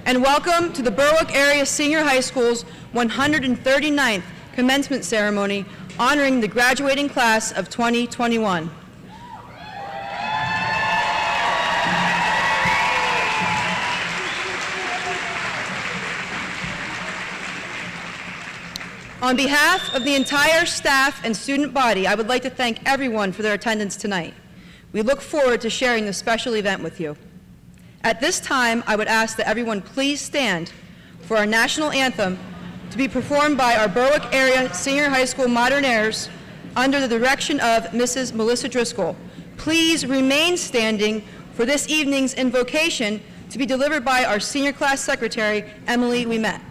and welcome to the Berwick Area Senior High School's 139th Commencement Ceremony honoring the graduating class of 2021. On behalf of the entire staff and student body, I would like to thank everyone for their attendance tonight. We look forward to sharing this special event with you. At this time, I would ask that everyone please stand for our national anthem to be performed by our Berwick Area Senior High School Modern Airs under the direction of Mrs. Melissa Driscoll. Please remain standing for this evening's invocation to be delivered by our senior class secretary, Emily Ouimet.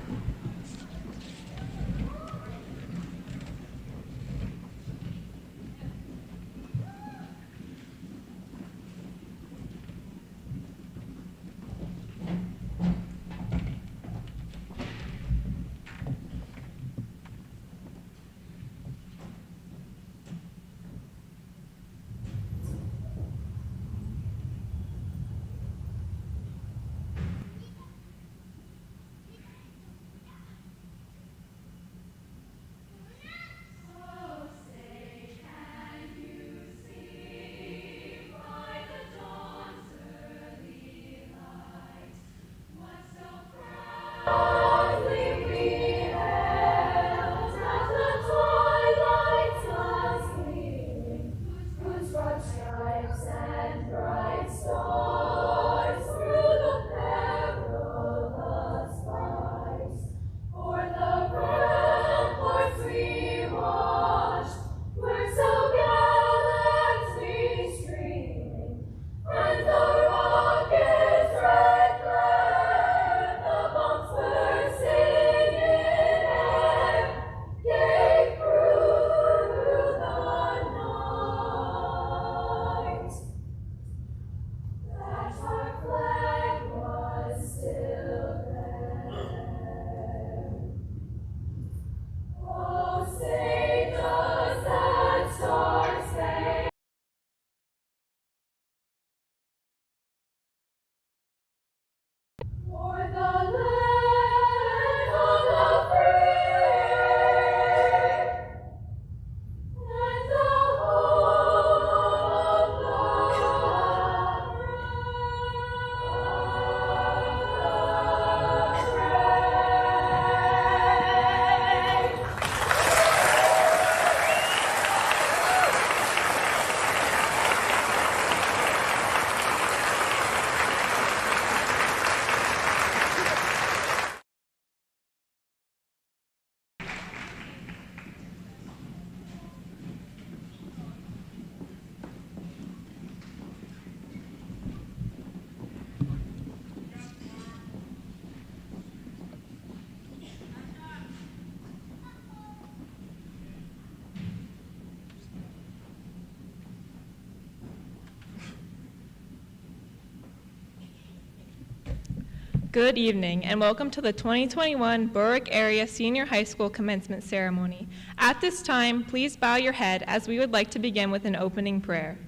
Good evening and welcome to the 2021 Berwick Area Senior High School Commencement Ceremony. At this time, please bow your head as we would like to begin with an opening prayer.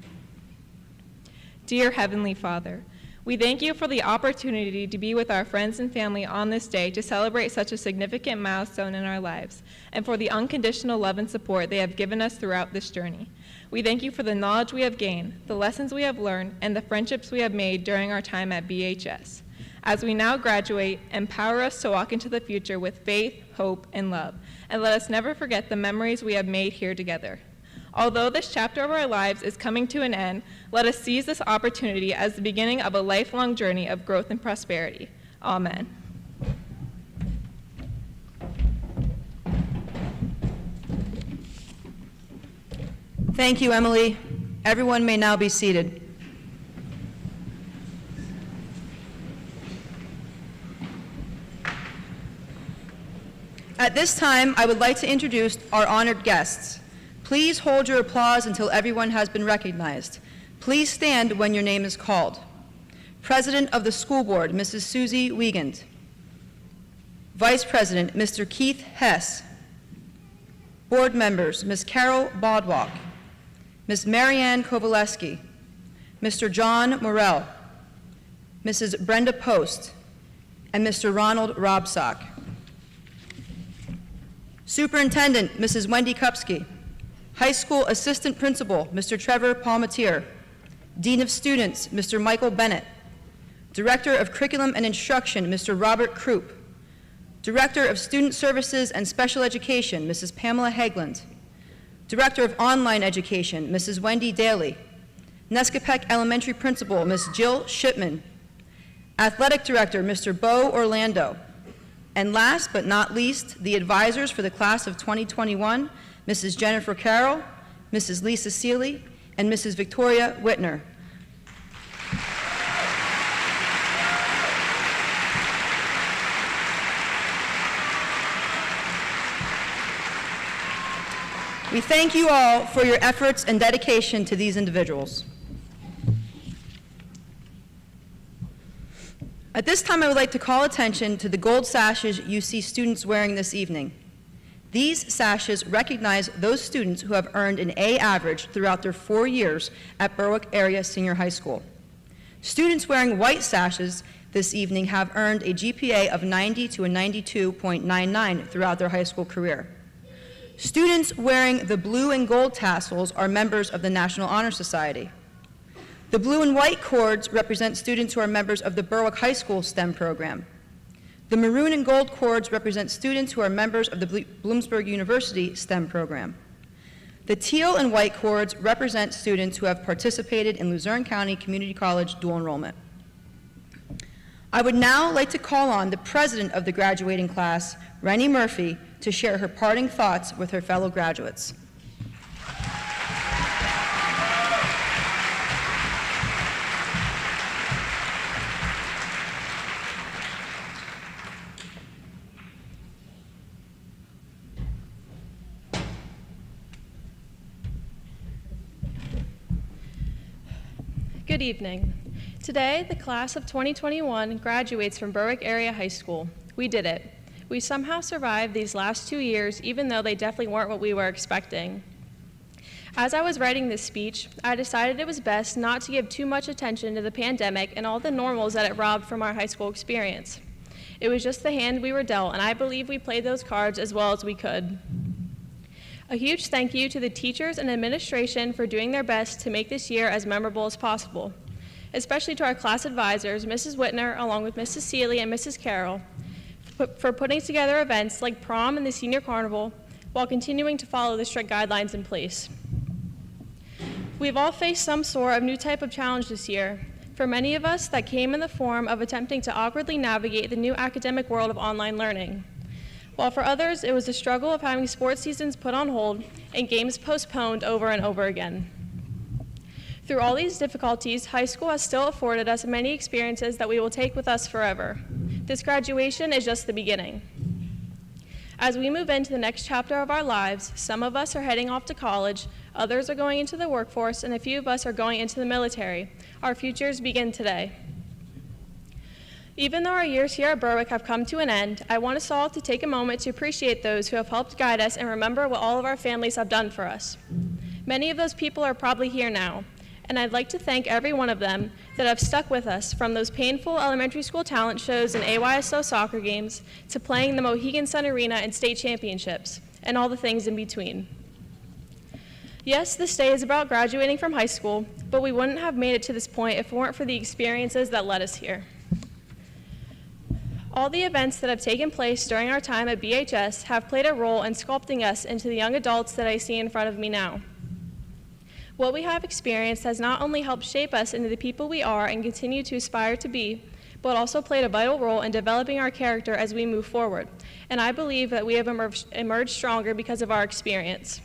Dear Heavenly Father, we thank you for the opportunity to be with our friends and family on this day to celebrate such a significant milestone in our lives, and for the unconditional love and support they have given us throughout this journey. We thank you for the knowledge we have gained, the lessons we have learned, and the friendships we have made during our time at BHS. As we now graduate, empower us to walk into the future with faith, hope, and love, and let us never forget the memories we have made here together. Although this chapter of our lives is coming to an end, let us seize this opportunity as the beginning of a lifelong journey of growth and prosperity. Amen. Thank you, Emily. Everyone may now be seated. At this time, I would like to introduce our honored guests. Please hold your applause until everyone has been recognized. Please stand when your name is called. President of the School Board, Mrs. Susie Wiegand. Vice President, Mr. Keith Hess. Board members, Ms. Carol Bodwalk, Ms. Marianne Kowaleski, Mr. John Morell, Mrs. Brenda Post, and Mr. Ronald Robsock. Superintendent, Mrs. Wendy Kupsky. High School Assistant Principal, Mr. Trevor Palmatier. Dean of Students, Mr. Michael Bennett. Director of Curriculum and Instruction, Mr. Robert Krupp. Director of Student Services and Special Education, Mrs. Pamela Hagland. Director of Online Education, Mrs. Wendy Daly. Nescopec Elementary Principal, Ms. Jill Shipman. Athletic Director, Mr. Bo Orlando. And last but not least, the advisors for the class of 2021, Mrs. Jennifer Carroll, Mrs. Lisa Seeley, and Mrs. Victoria Whitner. We thank you all for your efforts and dedication to these individuals. At this time, I would like to call attention to the gold sashes you see students wearing this evening. These sashes recognize those students who have earned an A average throughout their 4 years at Berwick Area Senior High School. Students wearing white sashes this evening have earned a GPA of 90 to a 92.99 throughout their high school career. Students wearing the blue and gold tassels are members of the National Honor Society. The blue and white cords represent students who are members of the Berwick High School STEM program. The maroon and gold cords represent students who are members of the Bloomsburg University STEM program. The teal and white cords represent students who have participated in Luzerne County Community College dual enrollment. I would now like to call on the president of the graduating class, Rennie Murphy, to share her parting thoughts with her fellow graduates. Good evening. Today, the class of 2021 graduates from Berwick Area High School. We did it. We somehow survived these last 2 years, even though they definitely weren't what we were expecting. As I was writing this speech, I decided it was best not to give too much attention to the pandemic and all the normals that it robbed from our high school experience. It was just the hand we were dealt, and I believe we played those cards as well as we could. A huge thank you to the teachers and administration for doing their best to make this year as memorable as possible, especially to our class advisors, Mrs. Whitner, along with Mrs. Seeley and Mrs. Carroll, for putting together events like prom and the senior carnival while continuing to follow the strict guidelines in place. We've all faced some sort of new type of challenge this year. For many of us, that came in the form of attempting to awkwardly navigate the new academic world of online learning. While for others, it was the struggle of having sports seasons put on hold and games postponed over and over again. Through all these difficulties, high school has still afforded us many experiences that we will take with us forever. This graduation is just the beginning. As we move into the next chapter of our lives, some of us are heading off to college, others are going into the workforce, and a few of us are going into the military. Our futures begin today. Even though our years here at Berwick have come to an end, I want us all to take a moment to appreciate those who have helped guide us and remember what all of our families have done for us. Many of those people are probably here now, and I'd like to thank every one of them that have stuck with us, from those painful elementary school talent shows and AYSO soccer games to playing the Mohegan Sun Arena and state championships, and all the things in between. Yes, this day is about graduating from high school, but we wouldn't have made it to this point if it weren't for the experiences that led us here. All the events that have taken place during our time at BHS have played a role in sculpting us into the young adults that I see in front of me now. What we have experienced has not only helped shape us into the people we are and continue to aspire to be, but also played a vital role in developing our character as we move forward. And I believe that we have emerged stronger because of our experience.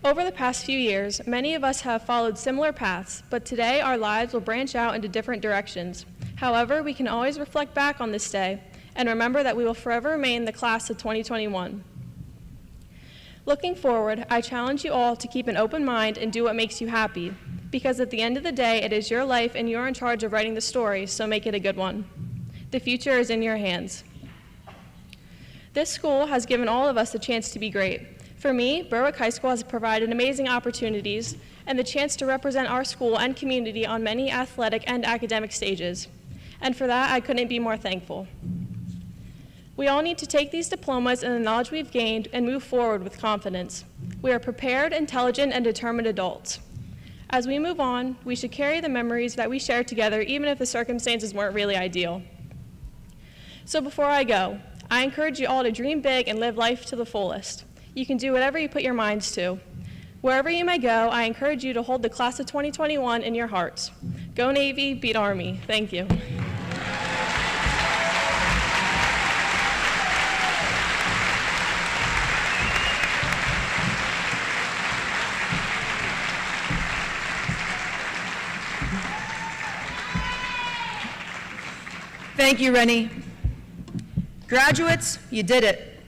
Over the past few years, many of us have followed similar paths, but today our lives will branch out into different directions. However, we can always reflect back on this day and remember that we will forever remain the class of 2021. Looking forward, I challenge you all to keep an open mind and do what makes you happy, because at the end of the day, it is your life and you're in charge of writing the story, so make it a good one. The future is in your hands. This school has given all of us a chance to be great. For me, Berwick High School has provided amazing opportunities and the chance to represent our school and community on many athletic and academic stages. And for that, I couldn't be more thankful. We all need to take these diplomas and the knowledge we've gained and move forward with confidence. We are prepared, intelligent, and determined adults. As we move on, we should carry the memories that we shared together, even if the circumstances weren't really ideal. So before I go, I encourage you all to dream big and live life to the fullest. You can do whatever you put your minds to. Wherever you may go, I encourage you to hold the class of 2021 in your hearts. Go Navy, beat Army. Thank you. Thank you, Rennie. Graduates, you did it.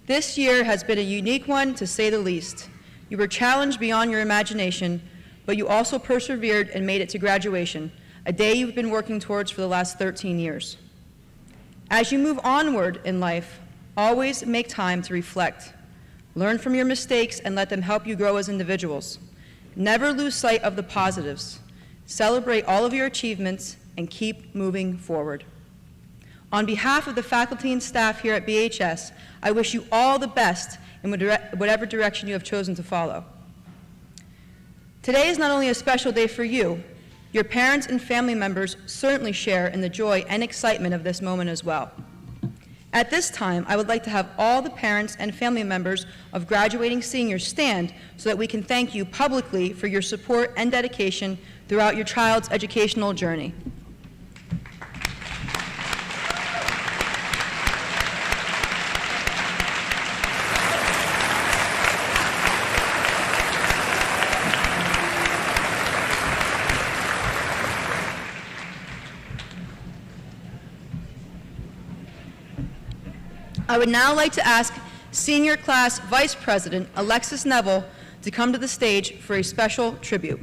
This year has been a unique one, to say the least. You were challenged beyond your imagination, but you also persevered and made it to graduation, a day you've been working towards for the last 13 years. As you move onward in life, always make time to reflect. Learn from your mistakes and let them help you grow as individuals. Never lose sight of the positives. Celebrate all of your achievements and keep moving forward. On behalf of the faculty and staff here at BHS, I wish you all the best in whatever direction you have chosen to follow. Today is not only a special day for you, your parents and family members certainly share in the joy and excitement of this moment as well. At this time, I would like to have all the parents and family members of graduating seniors stand so that we can thank you publicly for your support and dedication throughout your child's educational journey. I would now like to ask Senior Class Vice President Alexis Neville to come to the stage for a special tribute.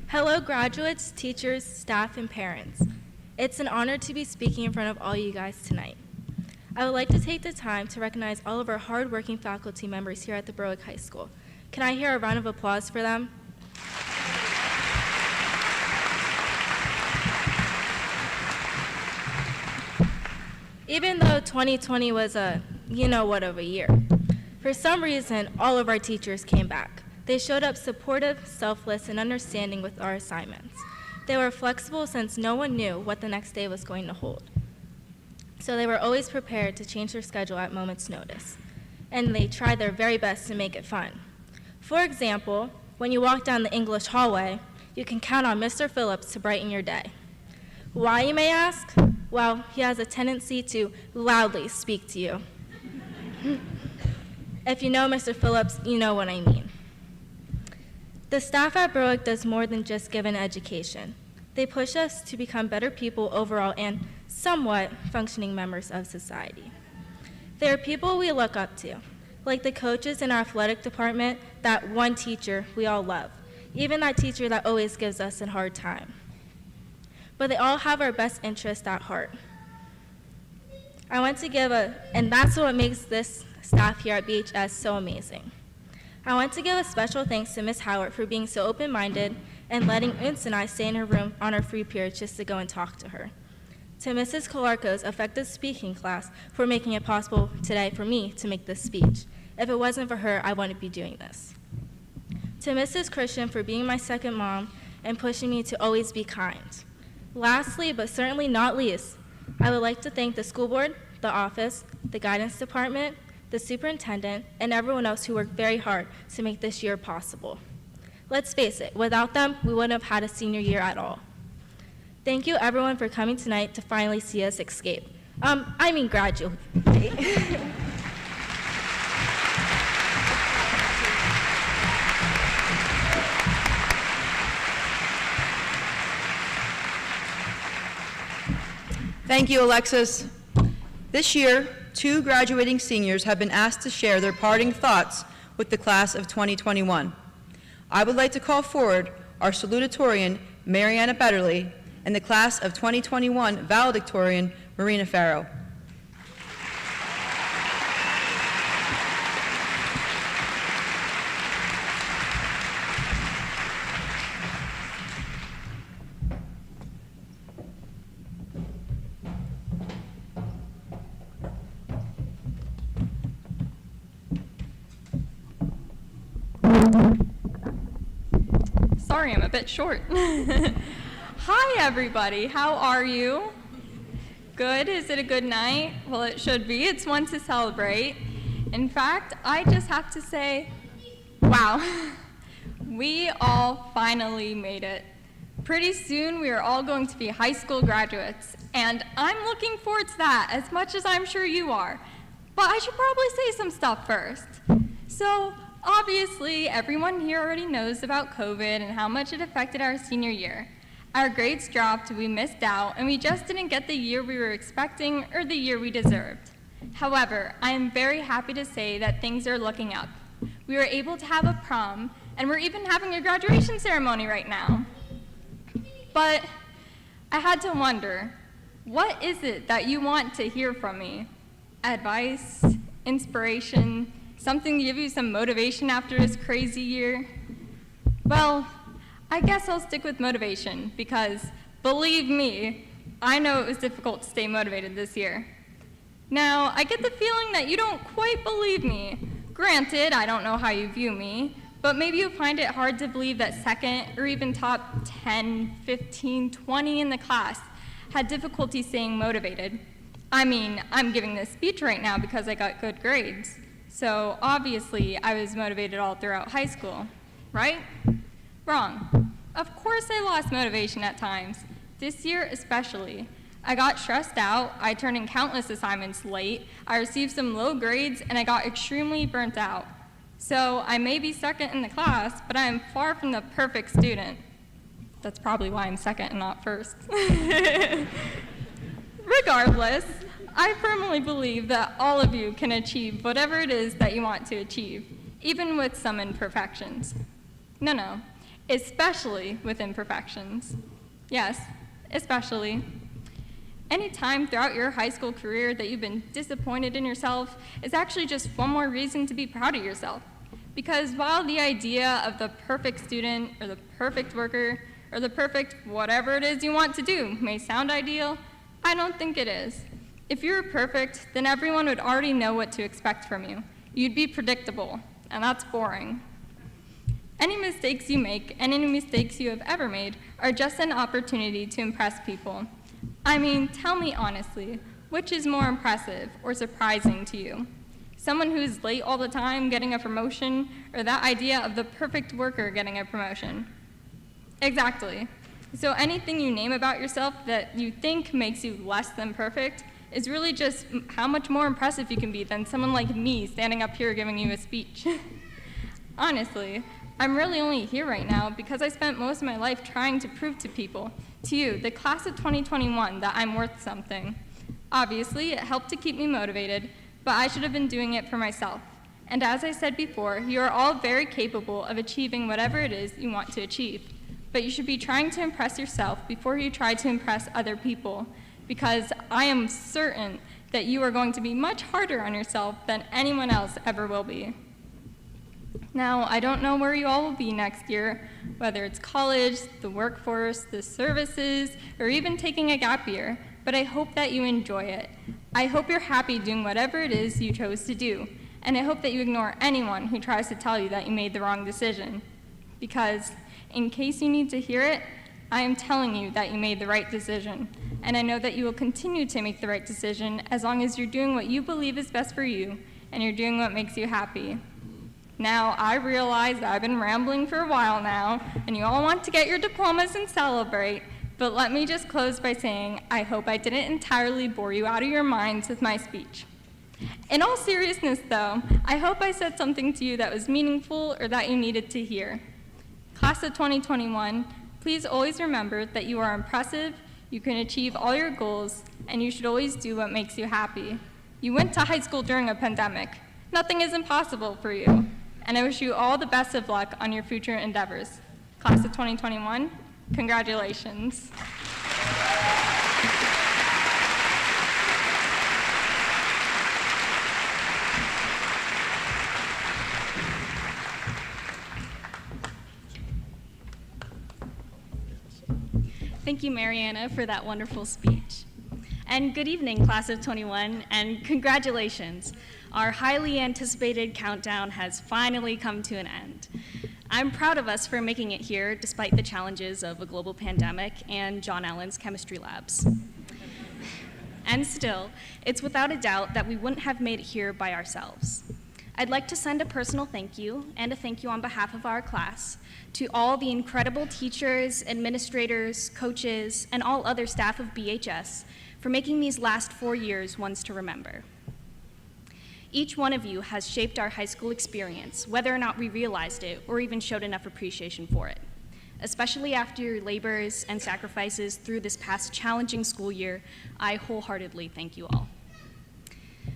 Hello graduates, teachers, staff, and parents. It's an honor to be speaking in front of all you guys tonight. I would like to take the time to recognize all of our hardworking faculty members here at the Berwick High School. Can I hear a round of applause for them? Even though 2020 was a you-know-what of a year, for some reason, all of our teachers came back. They showed up supportive, selfless, and understanding with our assignments. They were flexible since no one knew what the next day was going to hold. So they were always prepared to change their schedule at moment's notice. And they tried their very best to make it fun. For example, when you walk down the English hallway, you can count on Mr. Phillips to brighten your day. Why, you may ask? Well, he has a tendency to loudly speak to you. If you know Mr. Phillips, you know what I mean. The staff at Berwick does more than just give an education. They push us to become better people overall and somewhat functioning members of society. They are people we look up to, like the coaches in our athletic department, that one teacher we all love, even that teacher that always gives us a hard time. But they all have our best interest at heart. I want to give and that's what makes this staff here at BHS so amazing. I want to give a special thanks to Ms. Howard for being so open-minded and letting Unce and I stay in her room on our free periods just to go and talk to her. To Mrs. Kolarko's effective speaking class for making it possible today for me to make this speech. If it wasn't for her, I wouldn't be doing this. To Mrs. Christian for being my second mom and pushing me to always be kind. Lastly, but certainly not least, I would like to thank the school board, the office, the guidance department, the superintendent, and everyone else who worked very hard to make this year possible. Let's face it, without them, we wouldn't have had a senior year at all. Thank you everyone for coming tonight to finally see us escape. Graduate. Thank you, Alexis. This year, 2 graduating seniors have been asked to share their parting thoughts with the class of 2021. I would like to call forward our salutatorian, Mariana Betterly, and the class of 2021 valedictorian, Marina Farrow. Sorry, I'm a bit short. Hi, everybody. How are you? Good? Is it a good night? Well, it should be. It's one to celebrate. In fact, I just have to say, wow, we all finally made it. Pretty soon, we are all going to be high school graduates, and I'm looking forward to that as much as I'm sure you are. But I should probably say some stuff first. So, obviously, everyone here already knows about COVID and how much it affected our senior year. Our grades dropped, we missed out, and we just didn't get the year we were expecting or the year we deserved. However, I am very happy to say that things are looking up. We were able to have a prom, and we're even having a graduation ceremony right now. But I had to wonder, what is it that you want to hear from me? Advice? Inspiration? Something to give you some motivation after this crazy year? Well, I guess I'll stick with motivation because, believe me, I know it was difficult to stay motivated this year. Now, I get the feeling that you don't quite believe me. Granted, I don't know how you view me, but maybe you find it hard to believe that second or even top 10, 15, 20 in the class had difficulty staying motivated. I mean, I'm giving this speech right now because I got good grades. So obviously, I was motivated all throughout high school, right? Wrong. Of course I lost motivation at times, this year especially. I got stressed out, I turned in countless assignments late, I received some low grades, and I got extremely burnt out. So I may be second in the class, but I am far from the perfect student. That's probably why I'm second and not first. Regardless, I firmly believe that all of you can achieve whatever it is that you want to achieve, even with some imperfections. No, especially with imperfections. Yes, especially. Any time throughout your high school career that you've been disappointed in yourself is actually just one more reason to be proud of yourself. Because while the idea of the perfect student or the perfect worker or the perfect whatever it is you want to do may sound ideal, I don't think it is. If you were perfect, then everyone would already know what to expect from you. You'd be predictable, and that's boring. Any mistakes you make and any mistakes you have ever made are just an opportunity to impress people. I mean, tell me honestly, which is more impressive or surprising to you? Someone who's late all the time getting a promotion, or that idea of the perfect worker getting a promotion? Exactly. So anything you name about yourself that you think makes you less than perfect is really just how much more impressive you can be than someone like me standing up here giving you a speech. Honestly, I'm really only here right now because I spent most of my life trying to prove to people, to you, the class of 2021, that I'm worth something. Obviously, it helped to keep me motivated, but I should have been doing it for myself. And as I said before, you are all very capable of achieving whatever it is you want to achieve. But you should be trying to impress yourself before you try to impress other people, because I am certain that you are going to be much harder on yourself than anyone else ever will be. Now, I don't know where you all will be next year, whether it's college, the workforce, the services, or even taking a gap year, but I hope that you enjoy it. I hope you're happy doing whatever it is you chose to do, and I hope that you ignore anyone who tries to tell you that you made the wrong decision. Because, in case you need to hear it, I am telling you that you made the right decision, and I know that you will continue to make the right decision as long as you're doing what you believe is best for you, and you're doing what makes you happy. Now, I realize that I've been rambling for a while now, and you all want to get your diplomas and celebrate, but let me just close by saying I hope I didn't entirely bore you out of your minds with my speech. In all seriousness, though, I hope I said something to you that was meaningful or that you needed to hear. Class of 2021, please always remember that you are impressive, you can achieve all your goals, and you should always do what makes you happy. You went to high school during a pandemic. Nothing is impossible for you. And I wish you all the best of luck on your future endeavors. Class of 2021, congratulations. Thank you, Mariana, for that wonderful speech. And good evening, class of 21, and congratulations. Our highly anticipated countdown has finally come to an end. I'm proud of us for making it here despite the challenges of a global pandemic and John Allen's chemistry labs. And still, it's without a doubt that we wouldn't have made it here by ourselves. I'd like to send a personal thank you and a thank you on behalf of our class to all the incredible teachers, administrators, coaches, and all other staff of BHS for making these last 4 years ones to remember. Each one of you has shaped our high school experience, whether or not we realized it or even showed enough appreciation for it. Especially after your labors and sacrifices through this past challenging school year, I wholeheartedly thank you all.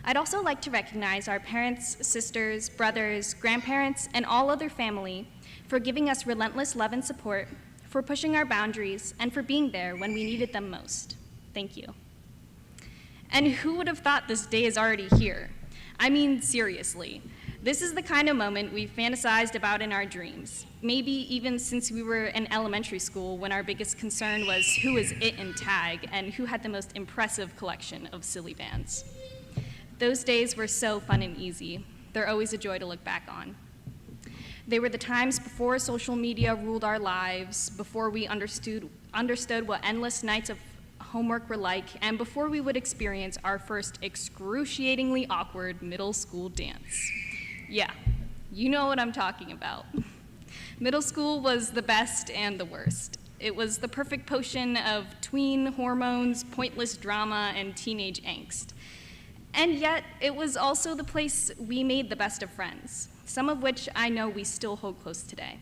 I'd also like to recognize our parents, sisters, brothers, grandparents, and all other family for giving us relentless love and support, for pushing our boundaries, and for being there when we needed them most. Thank you. And who would have thought this day is already here? I mean, seriously, this is the kind of moment we fantasized about in our dreams, maybe even since we were in elementary school when our biggest concern was who was it in tag and who had the most impressive collection of silly bands. Those days were so fun and easy. They're always a joy to look back on. They were the times before social media ruled our lives, before we understood what endless nights of homework were like, and before we would experience our first excruciatingly awkward middle school dance. Yeah, you know what I'm talking about. Middle school was the best and the worst. It was the perfect potion of tween hormones, pointless drama, and teenage angst. And yet, it was also the place we made the best of friends, some of which I know we still hold close today.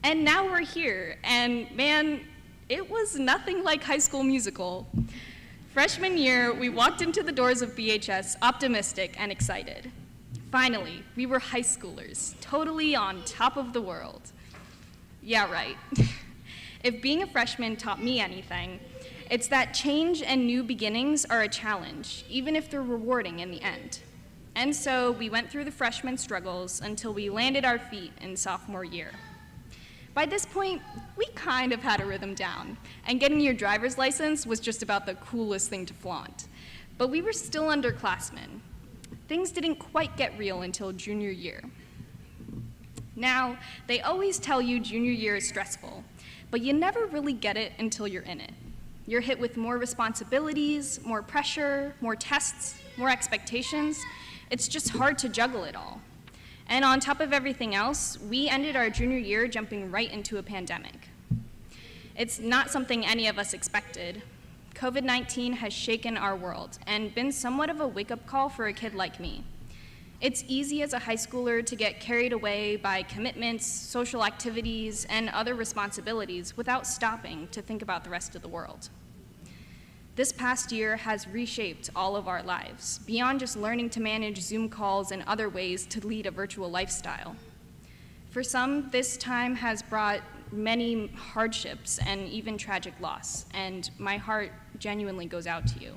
And now we're here, and man, it was nothing like High School Musical. Freshman year, we walked into the doors of BHS optimistic and excited. Finally, we were high schoolers, totally on top of the world. Yeah, right. If being a freshman taught me anything, it's that change and new beginnings are a challenge, even if they're rewarding in the end. And so we went through the freshman struggles until we landed our feet in sophomore year. By this point, we kind of had a rhythm down, and getting your driver's license was just about the coolest thing to flaunt. But we were still underclassmen. Things didn't quite get real until junior year. Now, they always tell you junior year is stressful, but you never really get it until you're in it. You're hit with more responsibilities, more pressure, more tests, more expectations. It's just hard to juggle it all. And on top of everything else, we ended our junior year jumping right into a pandemic. It's not something any of us expected. COVID-19 has shaken our world and been somewhat of a wake-up call for a kid like me. It's easy as a high schooler to get carried away by commitments, social activities, and other responsibilities without stopping to think about the rest of the world. This past year has reshaped all of our lives, beyond just learning to manage Zoom calls and other ways to lead a virtual lifestyle. For some, this time has brought many hardships and even tragic loss, and my heart genuinely goes out to you.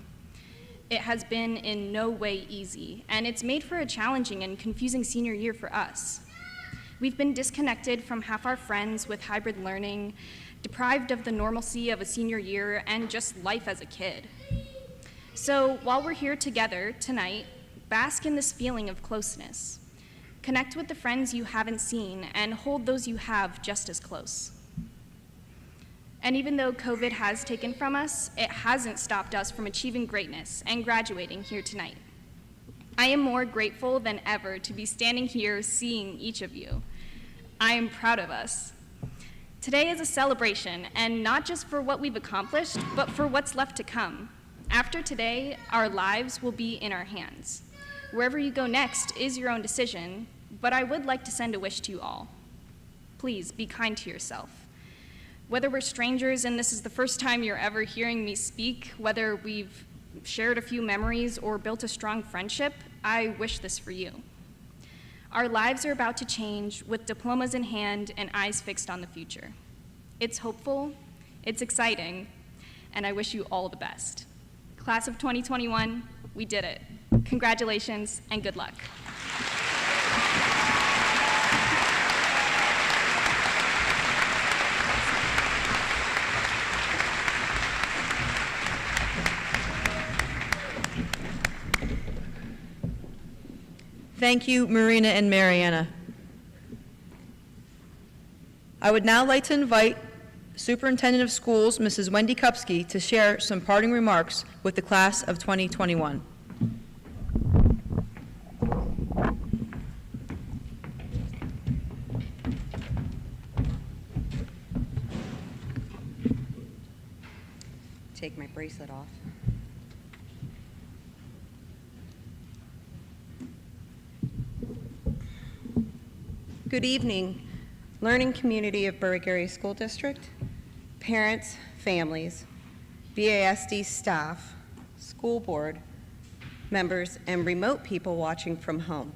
It has been in no way easy, and it's made for a challenging and confusing senior year for us. We've been disconnected from half our friends with hybrid learning, deprived of the normalcy of a senior year, and just life as a kid. So while we're here together tonight, bask in this feeling of closeness. Connect with the friends you haven't seen and hold those you have just as close. And even though COVID has taken from us, it hasn't stopped us from achieving greatness and graduating here tonight. I am more grateful than ever to be standing here seeing each of you. I am proud of us. Today is a celebration, and not just for what we've accomplished, but for what's left to come. After today, our lives will be in our hands. Wherever you go next is your own decision, but I would like to send a wish to you all. Please be kind to yourself. Whether we're strangers and this is the first time you're ever hearing me speak, whether we've shared a few memories or built a strong friendship, I wish this for you. Our lives are about to change with diplomas in hand and eyes fixed on the future. It's hopeful, it's exciting, and I wish you all the best. Class of 2021, we did it. Congratulations and good luck. Thank you, Marina and Mariana. I would now like to invite Superintendent of Schools, Mrs. Wendy Kupsky, to share some parting remarks with the class of 2021. Take my bracelet off. Good evening, learning community of Berwick Area School District, parents, families, BASD staff, school board members, and remote people watching from home.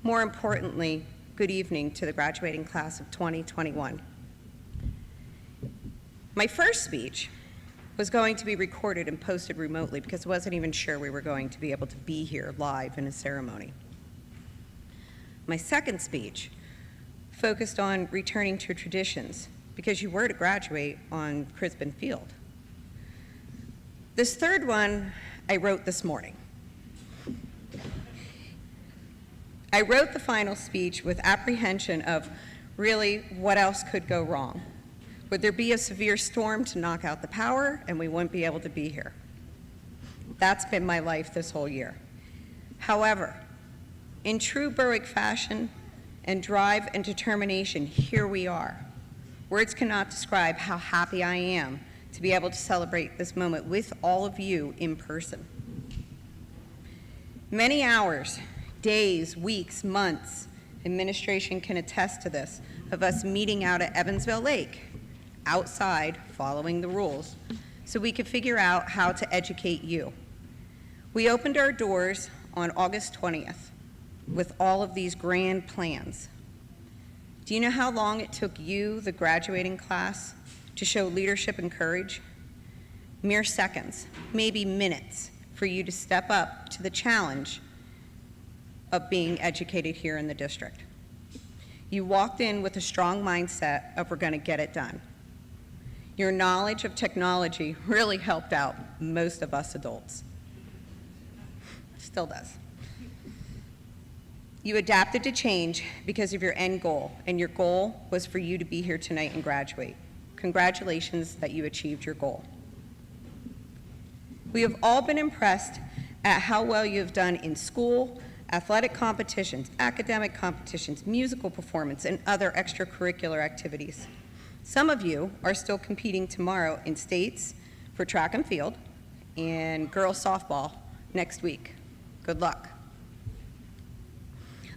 More importantly, good evening to the graduating class of 2021. My first speech was going to be recorded and posted remotely because I wasn't even sure we were going to be able to be here live in a ceremony. My second speech focused on returning to traditions because you were to graduate on Crisbin Field. This third one I wrote this morning. I wrote the final speech with apprehension of really what else could go wrong. Would there be a severe storm to knock out the power and we wouldn't be able to be here? That's been my life this whole year. However, in true Berwick fashion and drive and determination, here we are. Words cannot describe how happy I am to be able to celebrate this moment with all of you in person. Many hours, days, weeks, months, administration can attest to this, of us meeting out at Evansville Lake, outside, following the rules, so we could figure out how to educate you. We opened our doors on August 20th with all of these grand plans. Do you know how long it took you, the graduating class, to show leadership and courage? Mere seconds, maybe minutes, for you to step up to the challenge of being educated here in the district. You walked in with a strong mindset of we're going to get it done. Your knowledge of technology really helped out most of us adults. Still does. You adapted to change because of your end goal, and your goal was for you to be here tonight and graduate. Congratulations that you achieved your goal. We have all been impressed at how well you have done in school, athletic competitions, academic competitions, musical performance, and other extracurricular activities. Some of you are still competing tomorrow in states for track and field and girls softball next week. Good luck.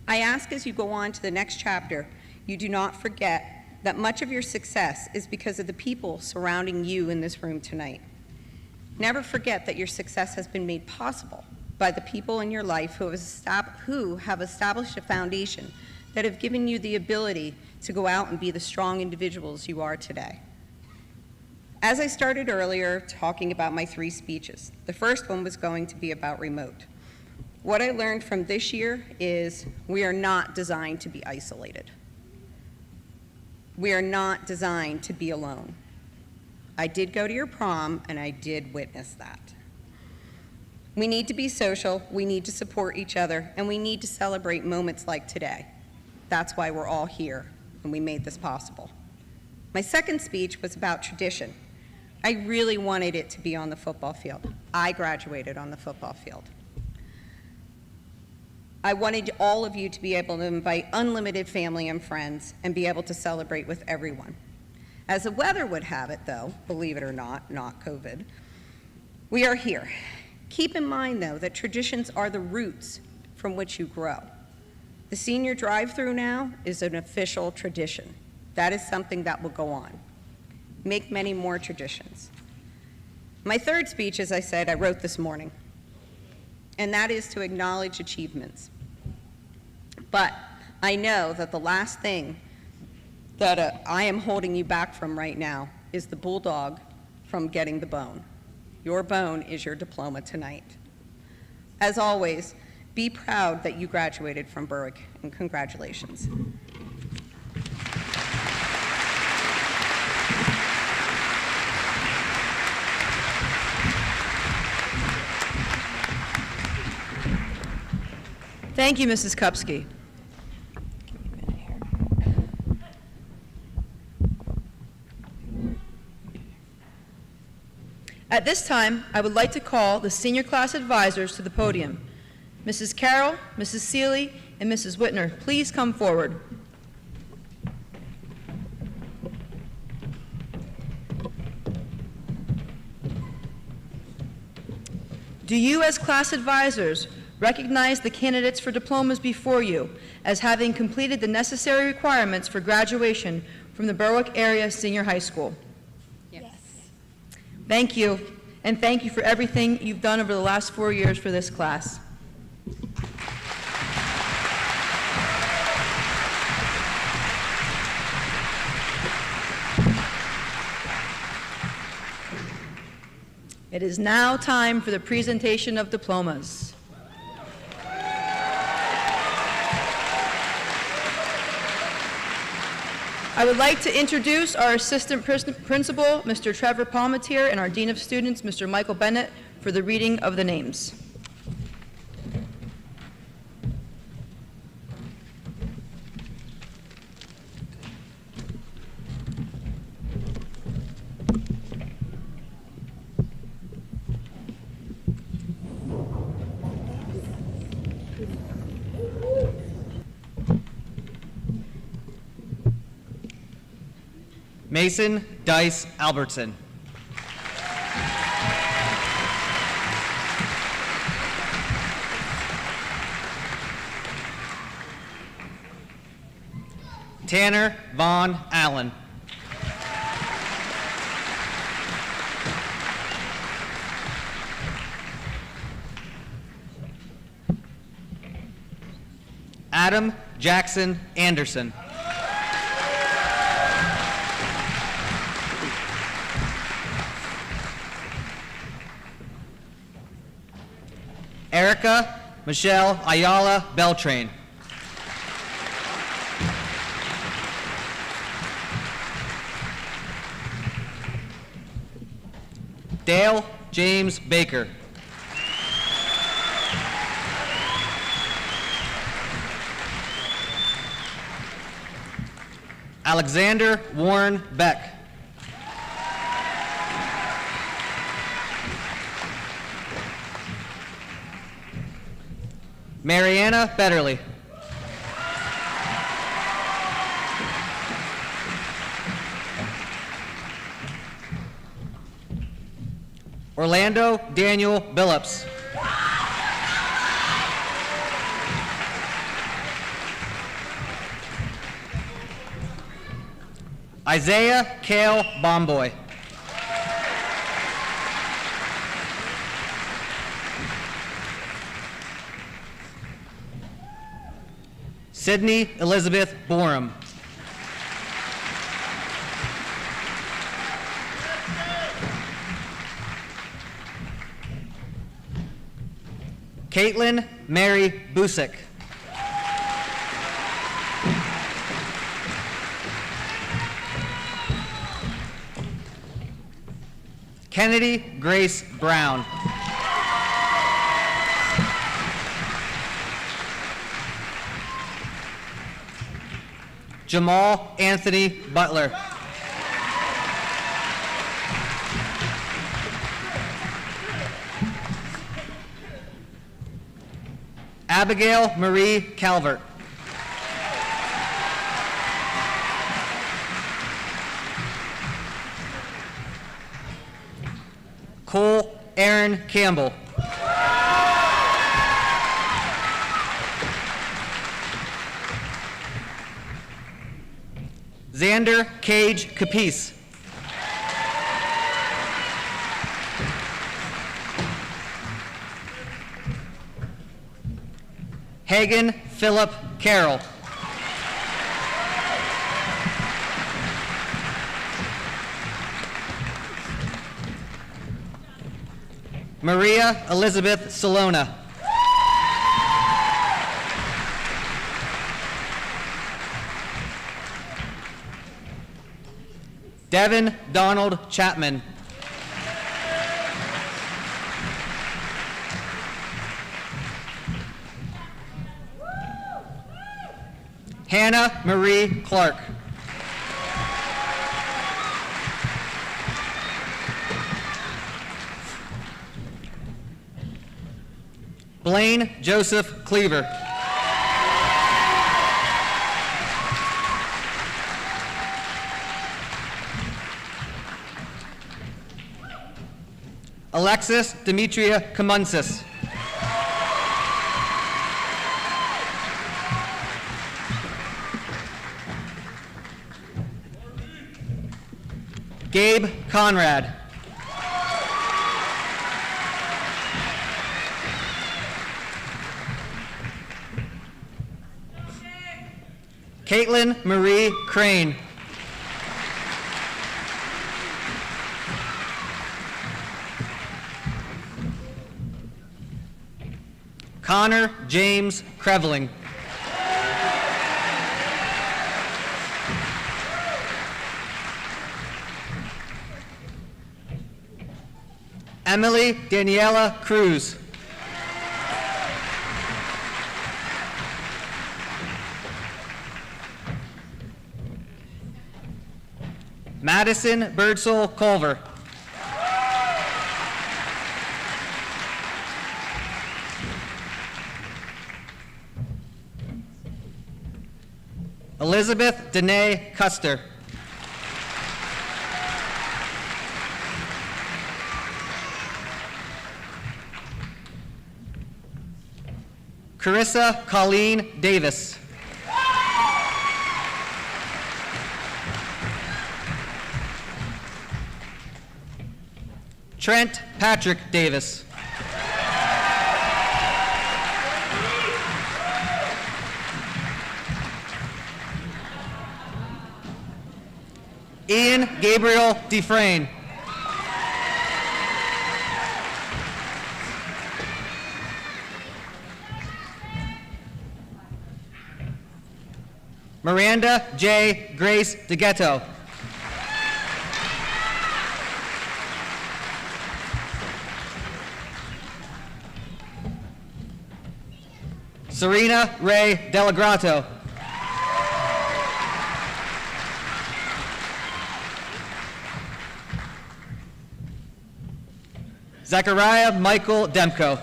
I ask as you go on to the next chapter, you do not forget that much of your success is because of the people surrounding you in this room tonight. Never forget that your success has been made possible by the people in your life who have established a foundation that have given you the ability to go out and be the strong individuals you are today. As I started earlier talking about my 3 speeches, the first one was going to be about remote. What I learned from this year is we are not designed to be isolated. We are not designed to be alone. I did go to your prom, and I did witness that. We need to be social, we need to support each other, and we need to celebrate moments like today. That's why we're all here, and we made this possible. My second speech was about tradition. I really wanted it to be on the football field. I graduated on the football field. I wanted all of you to be able to invite unlimited family and friends and be able to celebrate with everyone. As the weather would have it, though, believe it or not COVID, we are here. Keep in mind, though, that traditions are the roots from which you grow. The senior drive-through now is an official tradition. That is something that will go on. Make many more traditions. My third speech, as I said, I wrote this morning, and that is to acknowledge achievements. But I know that the last thing that I am holding you back from right now is the bulldog from getting the bone. Your bone is your diploma tonight. As always, be proud that you graduated from Berwick, and congratulations. Thank you, Mrs. Kupski. At this time, I would like to call the senior class advisors to the podium. Mrs. Carroll, Mrs. Seeley, and Mrs. Whitner, please come forward. Do you, as class advisors, recognize the candidates for diplomas before you as having completed the necessary requirements for graduation from the Berwick Area Senior High School? Yes. Thank you, and thank you for everything you've done over the last 4 years for this class. It is now time for the presentation of diplomas. I would like to introduce our Assistant Principal, Mr. Trevor Palmatier, and our Dean of Students, Mr. Michael Bennett, for the reading of the names. Mason Dice Albertson. Tanner Vaughn Allen. Adam Jackson Anderson. Erica Michelle Ayala Beltrain. Dale James Baker. Alexander Warren Beck. Mariana Betterly. Orlando Daniel Billups. Isaiah Kale Bomboy. Sydney Elizabeth Borum. Caitlin Mary Busick. Kennedy Grace Brown. Jamal Anthony Butler. Abigail Marie Calvert. Cole Aaron Campbell. Xander Cage Capice. Hagen Philip Carroll. Maria Elizabeth Salona. Devin Donald Chapman. Hannah Marie Clark. Blaine Joseph Cleaver. Alexis Demetria Kamunsis. Gabe Conrad. Caitlin Marie Crane. Connor James Creveling. Emily Daniela Cruz. Madison Birdsall Culver. Elizabeth Danae Custer. Carissa Colleen Davis. Trent Patrick Davis. Ian Gabriel Dufresne. Miranda J. Grace DeGhetto. Serena Ray Delagrato. Zechariah Michael Demko.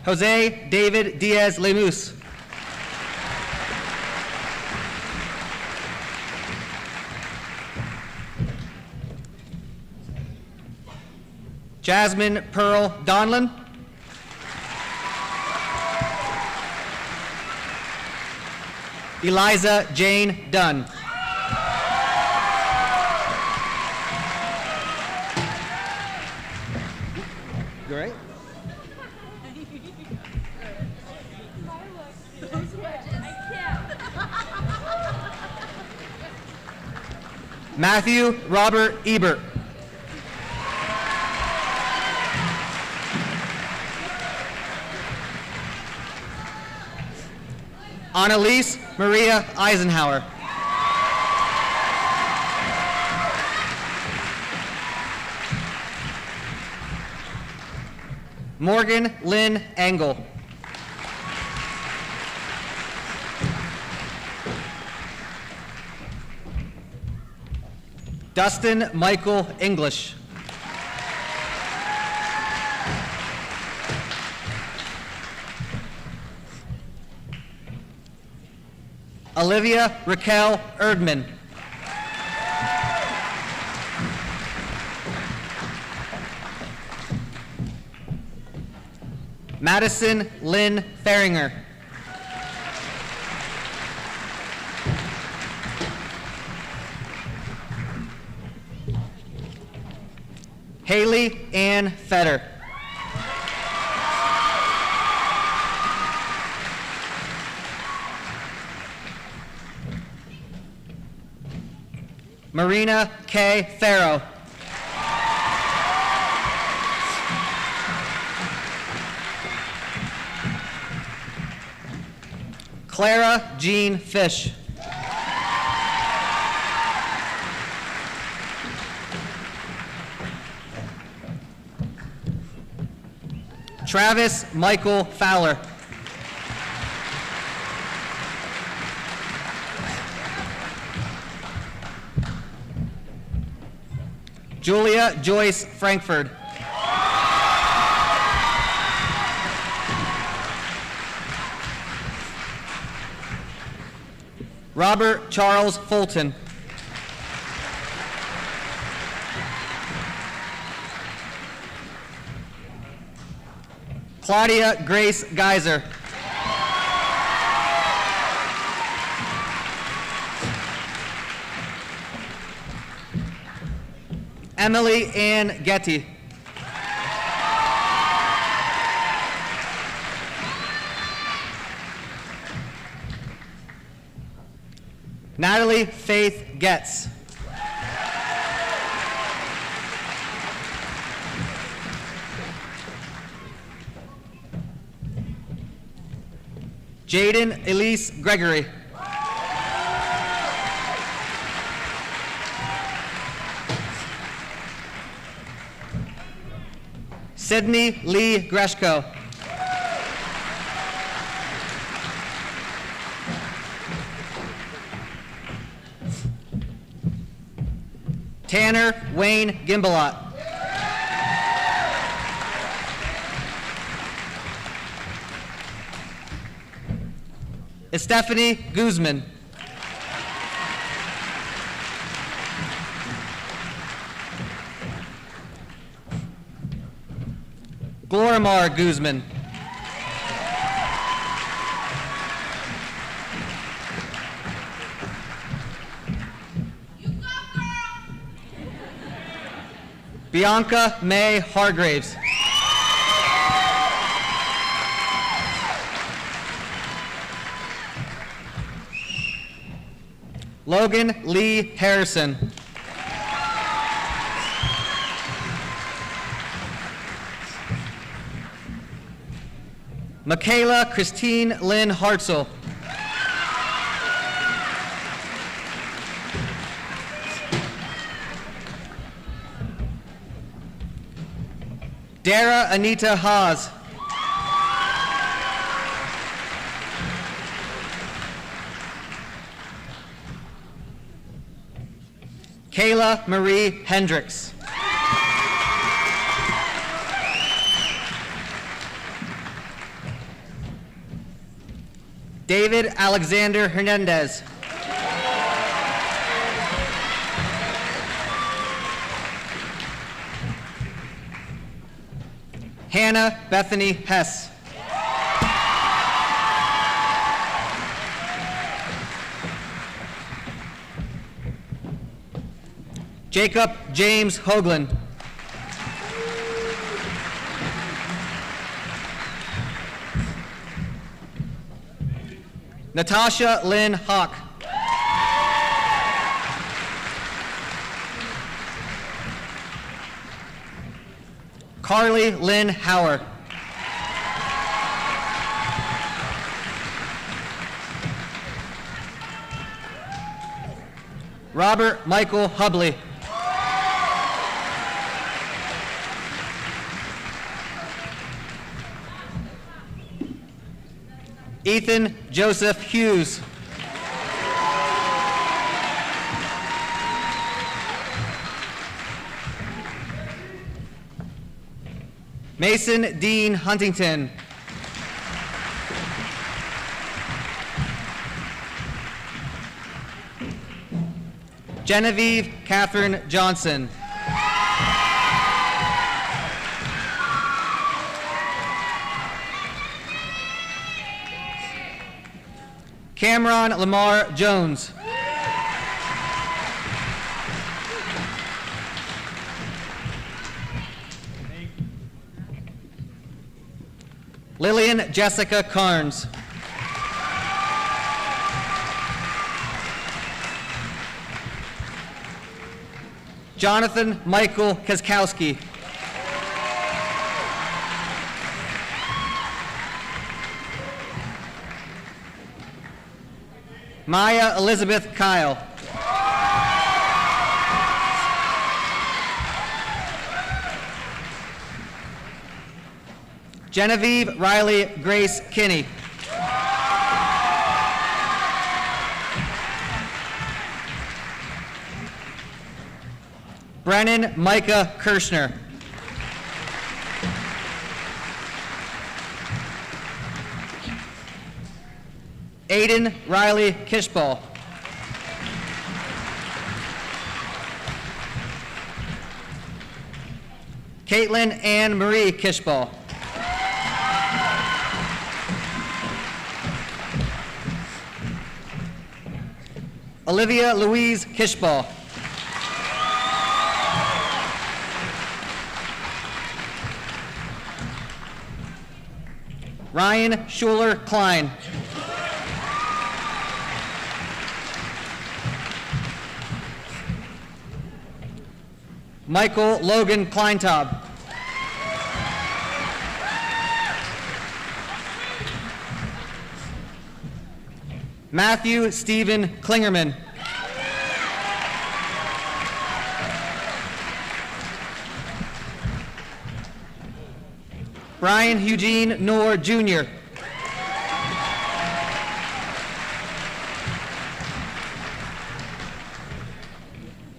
Jose David Diaz Lemus. Jasmine Pearl Donlin. Eliza Jane Dunn. You all right? Matthew Robert Ebert. Annalise Maria Eisenhower. Morgan Lynn Engel. Dustin Michael English. Olivia Raquel Erdman. Madison Lynn Faringer. Haley Ann Fetter. Marina K. Farrow. Clara Jean Fish. Travis Michael Fowler. Julia Joyce Frankfurt. Robert Charles Fulton. Claudia Grace Geyser. Emily Ann Getty. Natalie Faith Getz. Jaden Elise Gregory. Sydney Lee Greshko. Tanner Wayne Gimbalot. Stephanie Guzman. Glorimar Guzman. Bianca May Hargraves. Logan Lee Harrison. Michaela Christine Lynn Hartzell. Dara Anita Haas. Kayla Marie Hendricks. David Alexander Hernandez. Hannah Bethany Hess. Jacob James Hoagland. Natasha Lynn Hawk. Carly Lynn Hauer. Robert Michael Hubley. Ethan Joseph Hughes. Mason Dean Huntington. Genevieve Catherine Johnson. Cameron Lamar Jones. Lillian Jessica Carnes. Jonathan Michael Kaskowski. Maya Elizabeth Kyle. Genevieve Riley Grace Kinney. Brennan Micah Kirschner. Aiden Riley Kishball. Caitlin Ann Marie Kishball. Olivia Louise Kishball. Ryan Schuler Klein. Michael Logan Kleintaub. Matthew Stephen Klingerman. Brian Eugene Noor Jr.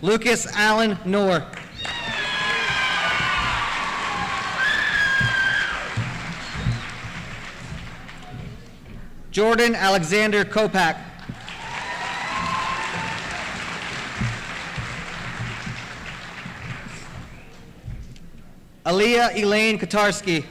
Lucas Allen Noor. Jordan Alexander Kopak. Aaliyah Elaine Katarski.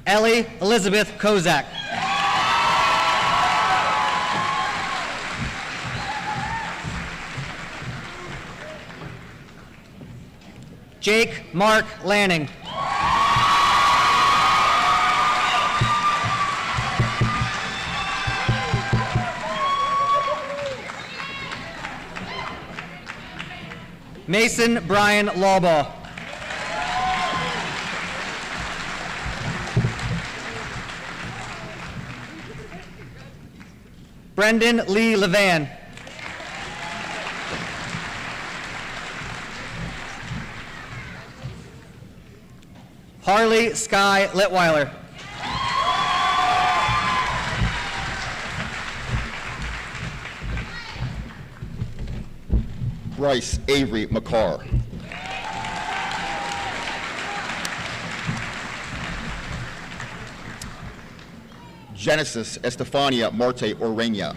Ellie Elizabeth Kozak. Jake Mark Lanning. Mason Brian Lawbaugh. Brendan Lee Levan. Harley Sky Litweiler. Bryce Avery McCarr. Genesis Estefania Marte Orena.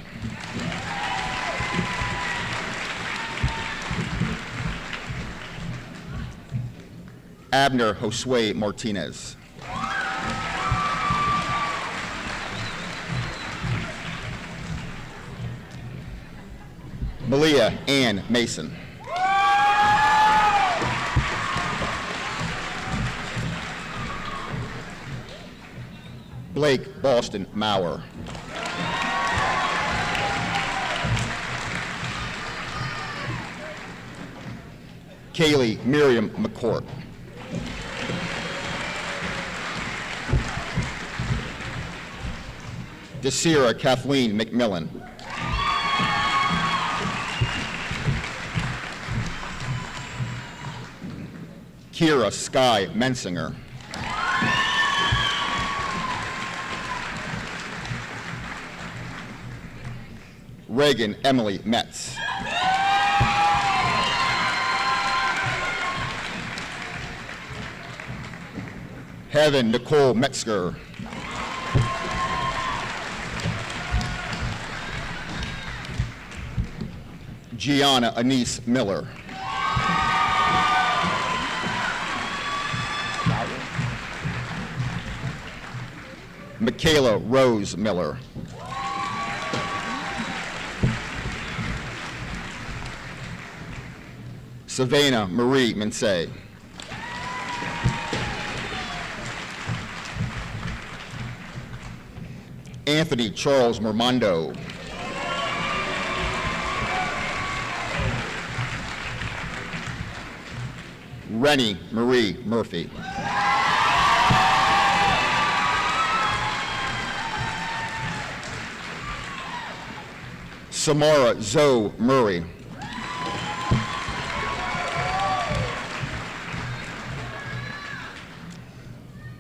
Abner Josue Martinez. Malia Ann Mason. Blake Boston Maurer. Kaylee Miriam McCourt. Desira Kathleen McMillan. Kira Sky Mensinger. Reagan Emily Metz. Heaven Nicole Metzger. Gianna Anise Miller. Michaela Rose Miller. Savannah Marie Minsay. Anthony Charles Mermondo. Rennie Marie Murphy. Samara Zoe Murray.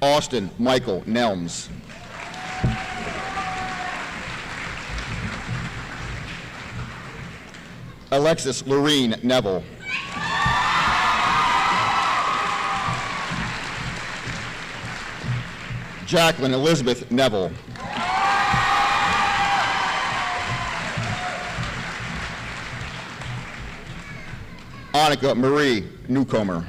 Austin Michael Nelms. Alexis Lorene Neville. Jacqueline Elizabeth Neville. Annika Marie Newcomer.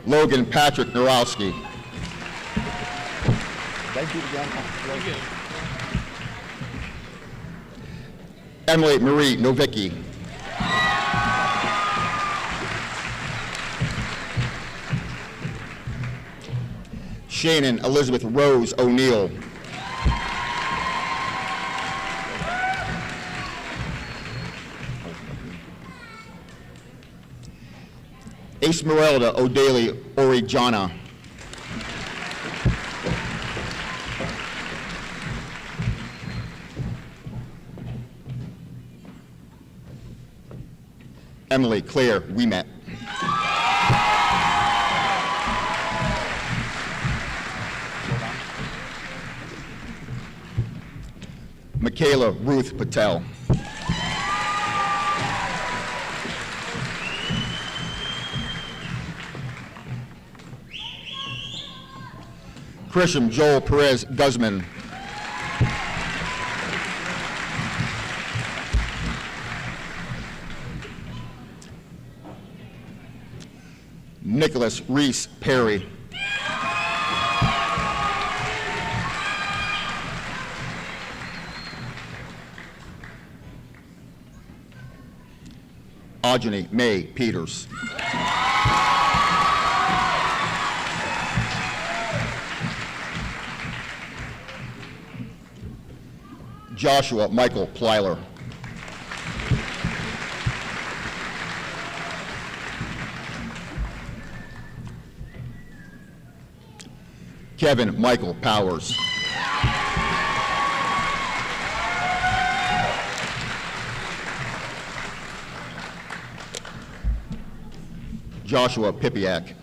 Logan Patrick Narowski. Emily Marie Novicki. Shannon Elizabeth Rose O'Neill. Esmeralda O'Daly Orejana. Emily Claire Weemet. Michaela Ruth Patel. Christian Joel Perez Guzman. Nicholas Reese Perry. Audrey May Peters. Joshua Michael Plyler. Kevin Michael Powers. Joshua Pipiak.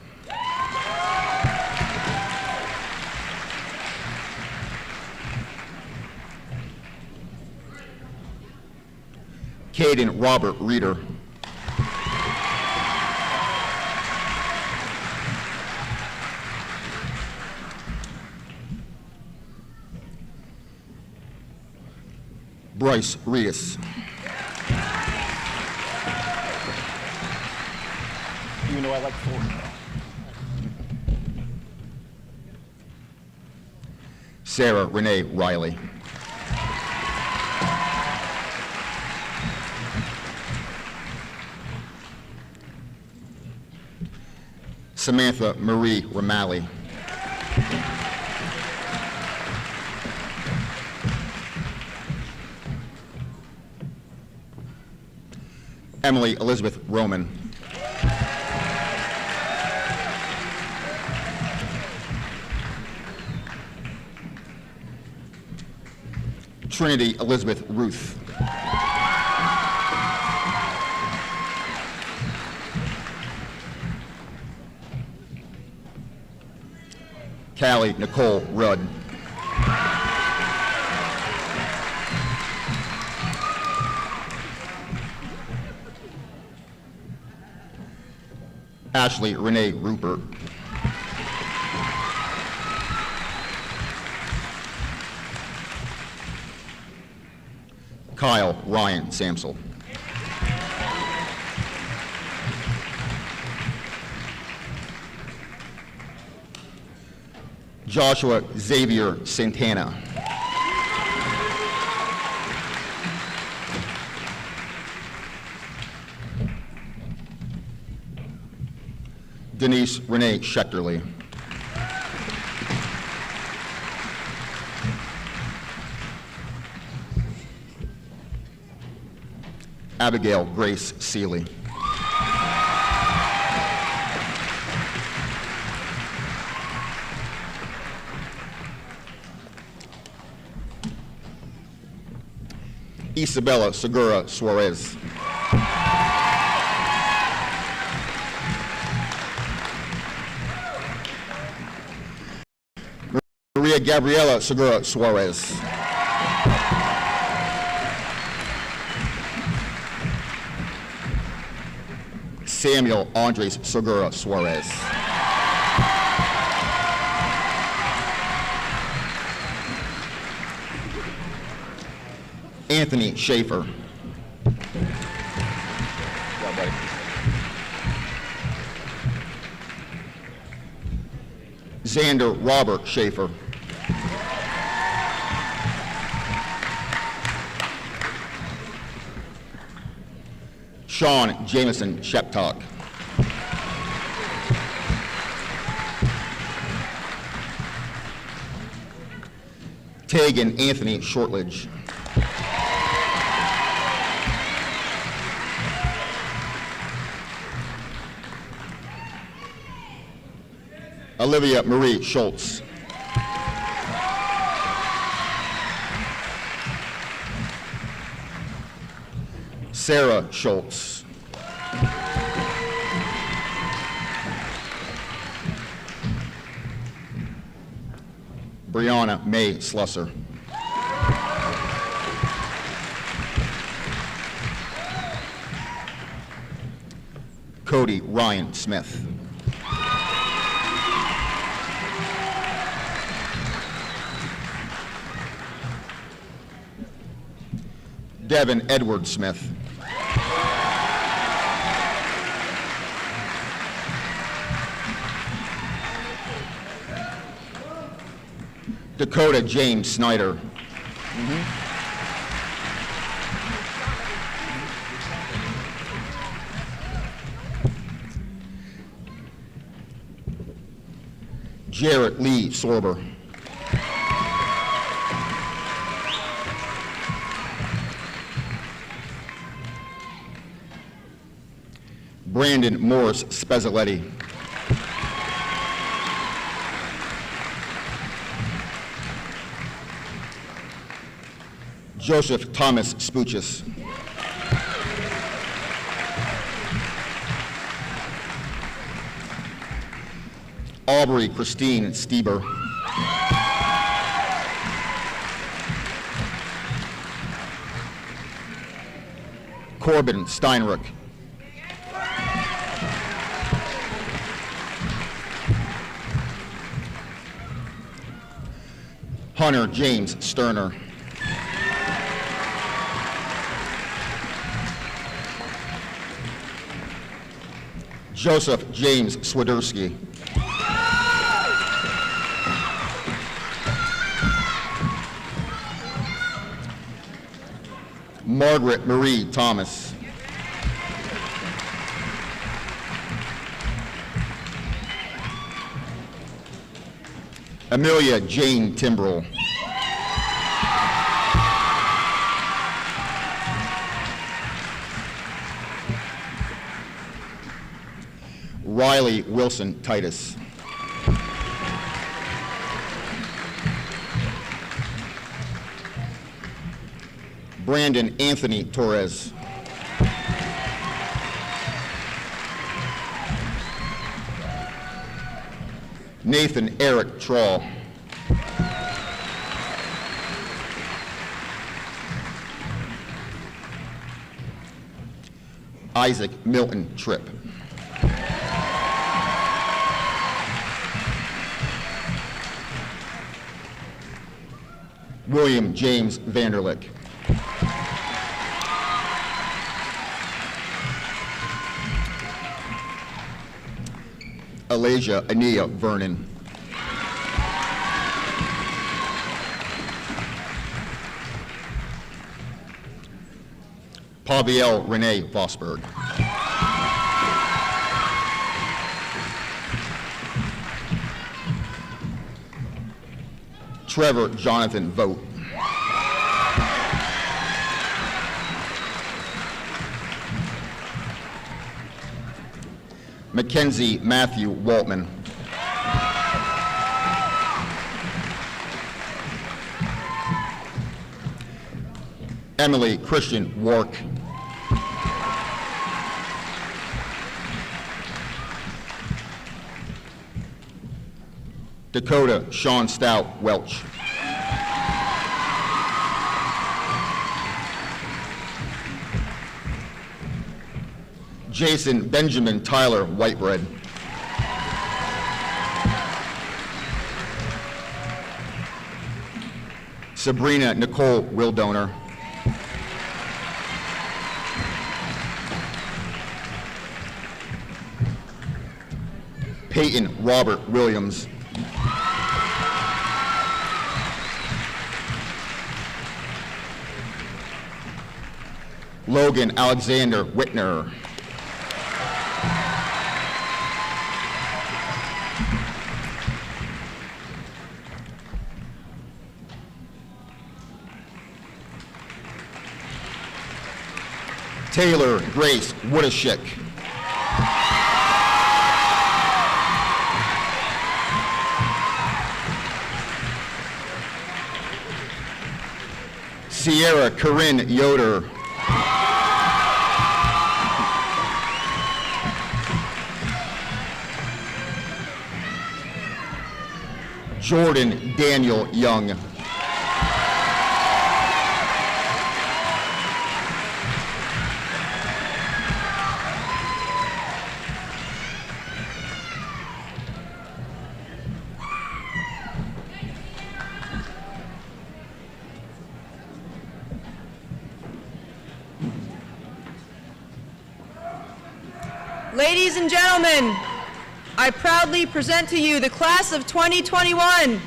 Caden Robert Reeder. Bryce Reus. Even though I like four. Sarah Renee Riley. Samantha Marie Romali. Emily Elizabeth Roman. Trinity Elizabeth Ruth. Callie Nicole Rudd. Ashley Renee Rupert. Kyle Ryan Samsel. Joshua Xavier Santana. Denise Renee Schechterly. Abigail Grace Seeley. Isabella Segura Suarez. Maria Gabriela Segura Suarez. Samuel Andres Segura Suarez. Anthony Schaefer. Yeah, buddy. Xander Robert Schaefer. Sean Jameson Sheptalk. Tegan Anthony Shortledge. Olivia Marie Schultz. Sarah Schultz. Brianna May Slusser. Cody Ryan Smith. Devin Edward Smith. Dakota James Snyder. Jarrett Lee Sorber. Brandon Morris Spezzoletti. Joseph Thomas Spuchis. Aubrey Christine Stieber. Corbin Steinruck. Hunter James Sterner. Joseph James Swiderski. Margaret Marie Thomas. Amelia Jane Timbrell. Riley Wilson Titus. Brandon Anthony Torres. Nathan Eric Trawl. Isaac Milton Tripp. William James Vanderlick. Alasia Ania Vernon. Paviel Renee Vosberg. Trevor Jonathan Vogt. Mackenzie Matthew Waltman. Emily Christian Wark. Dakota Sean Stout Welch. Jason Benjamin Tyler Whitebread. Sabrina Nicole Wildoner. Peyton Robert Williams. Logan Alexander Whitner. Taylor Grace Woodashik. Sierra Corinne Yoder. Jordan Daniel Young. Ladies and gentlemen, I proudly present to you the class of 2021.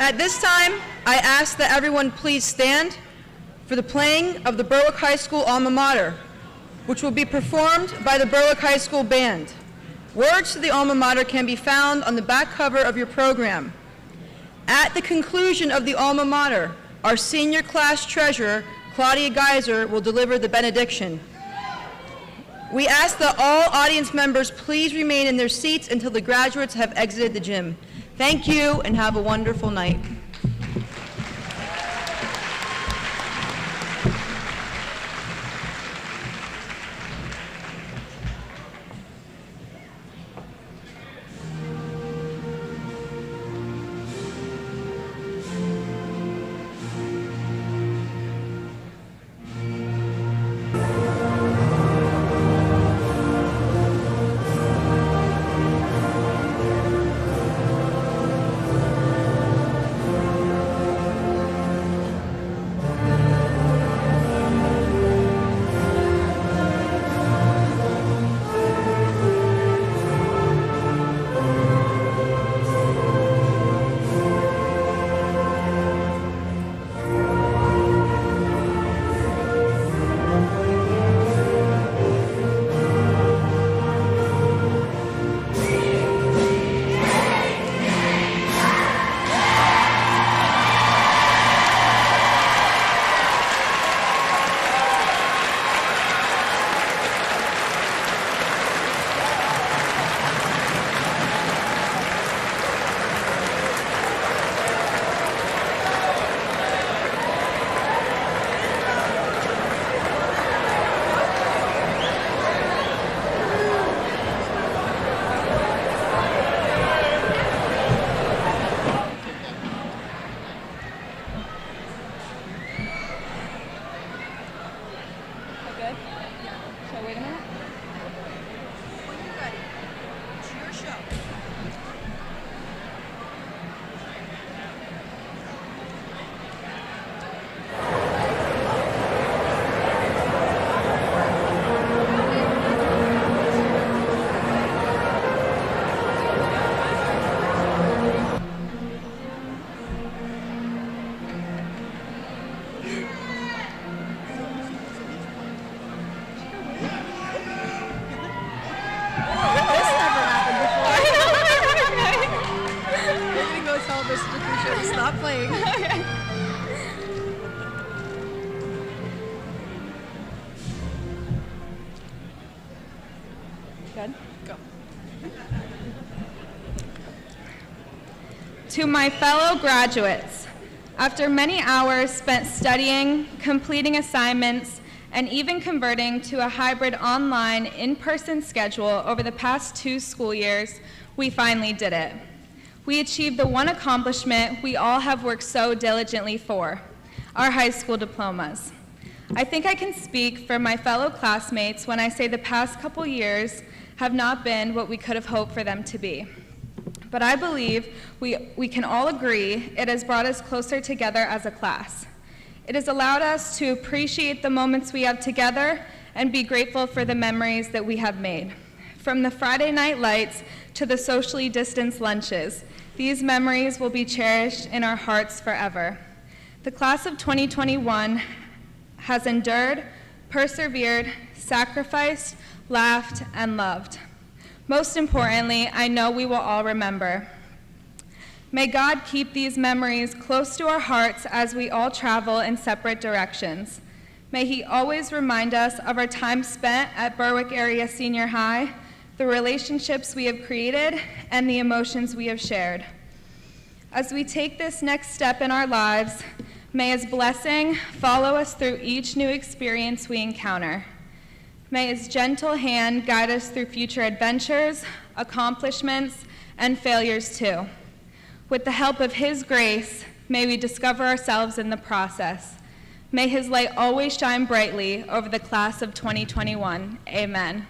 At this time, I ask that everyone please stand for the playing of the Berwick High School alma mater, which will be performed by the Berwick High School Band. Words to the alma mater can be found on the back cover of your program. At the conclusion of the alma mater, our senior class treasurer, Claudia Geiser, will deliver the benediction. We ask that all audience members please remain in their seats until the graduates have exited the gym. Thank you, and have a wonderful night. Stop playing. Good? Go. To my fellow graduates, after many hours spent studying, completing assignments, and even converting to a hybrid online in-person schedule over the past 2 school years, we finally did it. We achieved the one accomplishment we all have worked so diligently for, our high school diplomas. I think I can speak for my fellow classmates when I say the past couple years have not been what we could have hoped for them to be. But I believe we can all agree it has brought us closer together as a class. It has allowed us to appreciate the moments we have together and be grateful for the memories that we have made. From the Friday night lights to the socially distanced lunches, these memories will be cherished in our hearts forever. The class of 2021 has endured, persevered, sacrificed, laughed, and loved. Most importantly, I know we will all remember. May God keep these memories close to our hearts as we all travel in separate directions. May He always remind us of our time spent at Berwick Area Senior High, the relationships we have created, and the emotions we have shared. As we take this next step in our lives, may His blessing follow us through each new experience we encounter. May His gentle hand guide us through future adventures, accomplishments, and failures too. With the help of His grace, may we discover ourselves in the process. May His light always shine brightly over the class of 2021. Amen.